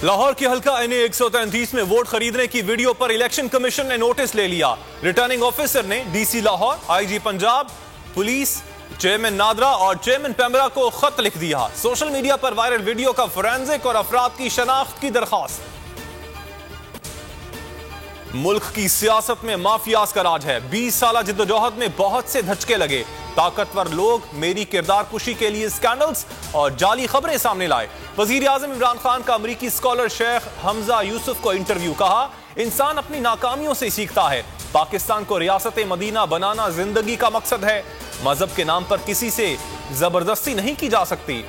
लाहौर के हल्का NA 133 में वोट खरीदने की वीडियो पर इलेक्शन कमीशन ने नोटिस ले लिया। रिटर्निंग ऑफिसर ने DC Lahore, IG Punjab, police, chairman NADRA और चेयरमैन पेमरा को खत लिख दिया। सोशल मीडिया पर वायरल वीडियो का फोरेंसिक और अफराद की शनाख्त की दरखास्त। मुल्क की सियासत में माफियाज का राज है। 20 साल जिद्दोजहद में बहुत से धचके लगे। ताकतवर लोग मेरी किरदार कुशी के लिए स्कैंडल्स और जाली खबरें सामने लाए। वजीर आजम इमरान खान का अमरीकी स्कॉलर शेख हमजा यूसुफ को इंटरव्यू। कहा, इंसान अपनी नाकामियों से सीखता है। पाकिस्तान को रियासत मदीना बनाना जिंदगी का मकसद है। मजहब के नाम पर किसी से जबरदस्ती नहीं की जा सकती।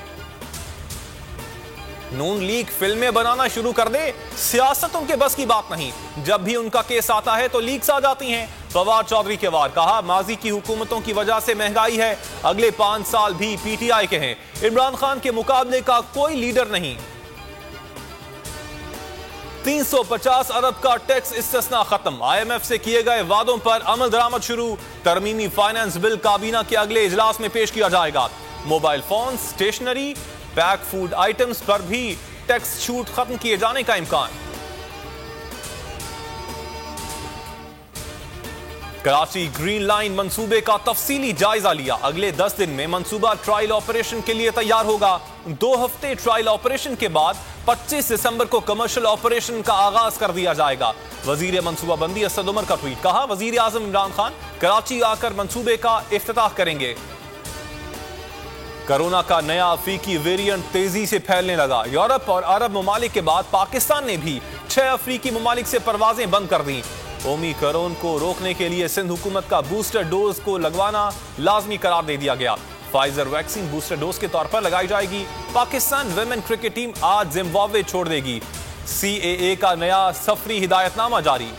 नून लीग फिल्में बनाना शुरू कर दे, सियासत उनके बस की बात नहीं। जब भी उनका केस आता है तो लीक्स आ जाती हैं। फवाद चौधरी के वार। कहा, माजी की हुकूमतों की वजह से महंगाई है। अगले 5 साल भी PTI के हैं। इमरान खान के मुकाबले का कोई लीडर नहीं। 350 अरब का टैक्स इस्तिस्ना खत्म। IMF से किए गए वादों पर अमल दरामद शुरू। तरमीमी फाइनेंस बिल काबीना के अगले इजलास में पेश किया जाएगा। Mobile phone, stationery, pack food items पर भी टैक्स छूट खत्म किए जाने का इम्कान। कराची ग्रीन लाइन मंसूबे का तफसीली जायजा लिया। अगले 10 दिन में मंसूबा ट्रायल ऑपरेशन के लिए तैयार होगा। 2 हफ्ते ट्रायल ऑपरेशन के बाद 25 दिसंबर को कमर्शियल ऑपरेशन का आगाज कर दिया जाएगा। वजीर मंसूबाबंदी असद उमर का ट्वीट। कहा, वजीर आजम इमरान खान कराची आकर मंसूबे का इफ्तिताह करेंगे। कोरोना का नया अफ्रीकी वेरिएंट तेजी से फैलने लगा। यूरोप और अरब ममालिक के बाद पाकिस्तान ने भी 6 अफ्रीकी ममालिक से परवाजें बंद कर दी। ओमिक्रॉन को रोकने के लिए सिंध हुकूमत का बूस्टर डोज को लगवाना लाजमी करार दे दिया गया। फाइजर वैक्सीन बूस्टर डोज के तौर पर लगाई जाएगी। पाकिस्तान विमेन क्रिकेट टीम आज जिम्बाब्वे छोड़ देगी। CAA का नया सफरी हिदायतनामा जारी।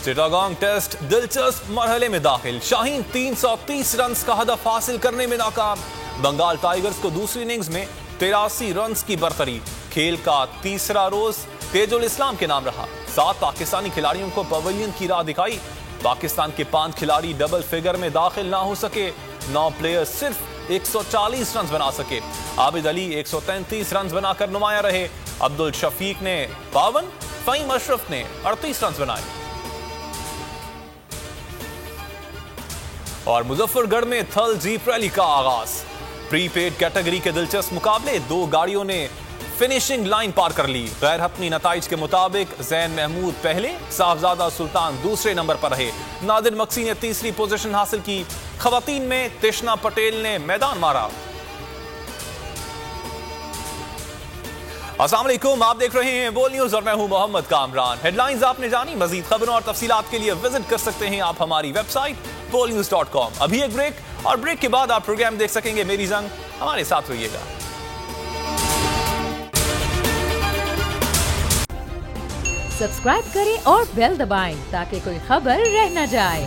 चिटागोंग टेस्ट दिलचस्प मरहले में दाखिल। शाहीन 330 रन का हदफ हासिल करने में नाकाम। बंगाल टाइगर्स को दूसरी इनिंग्स में 83 रन की बरतरी। खेल का तीसरा रोज तेजुल इस्लाम के नाम रहा। 7 पाकिस्तानी खिलाड़ियों को पवेलियन की राह दिखाई। पाकिस्तान के 5 खिलाड़ी डबल फिगर में दाखिल ना हो सके। 9 प्लेयर्स सिर्फ 140 रन बना सके। आबिद अली 133 रन बनाकर नुमाया रहे। अब्दुल शफीक ने 52, फहीम अशरफ ने 38 रन बनाए। और मुजफ्फरगढ़ में थल जीप रैली का आगाज। प्रीपेड कैटेगरी के दिलचस्प मुकाबले। 2 गाड़ियों ने फिनिशिंग लाइन पार कर ली। गैर हतमी नताइज के मुताबिक जैन महमूद पहले, साहबजादा सुल्तान दूसरे नंबर पर रहे। नादिर मक्सी ने तीसरी पोजीशन हासिल की। खवातीन में तिशना पटेल ने मैदान मारा। अस्सलाम वालेकुम, आप देख रहे हैं बोल न्यूज और मैं हूं मोहम्मद कामरान। हेडलाइंस आपने जानी। मजीद खबरों और तफसीलात के लिए विजिट कर सकते हैं आप हमारी वेबसाइट bolnews.com। अभी एक ब्रेक और ब्रेक के बाद आप प्रोग्राम देख सकेंगे मेरी जंग। हमारे साथ रहिएगा। सब्सक्राइब करें और बेल दबाएं ताकि कोई खबर रह न जाए।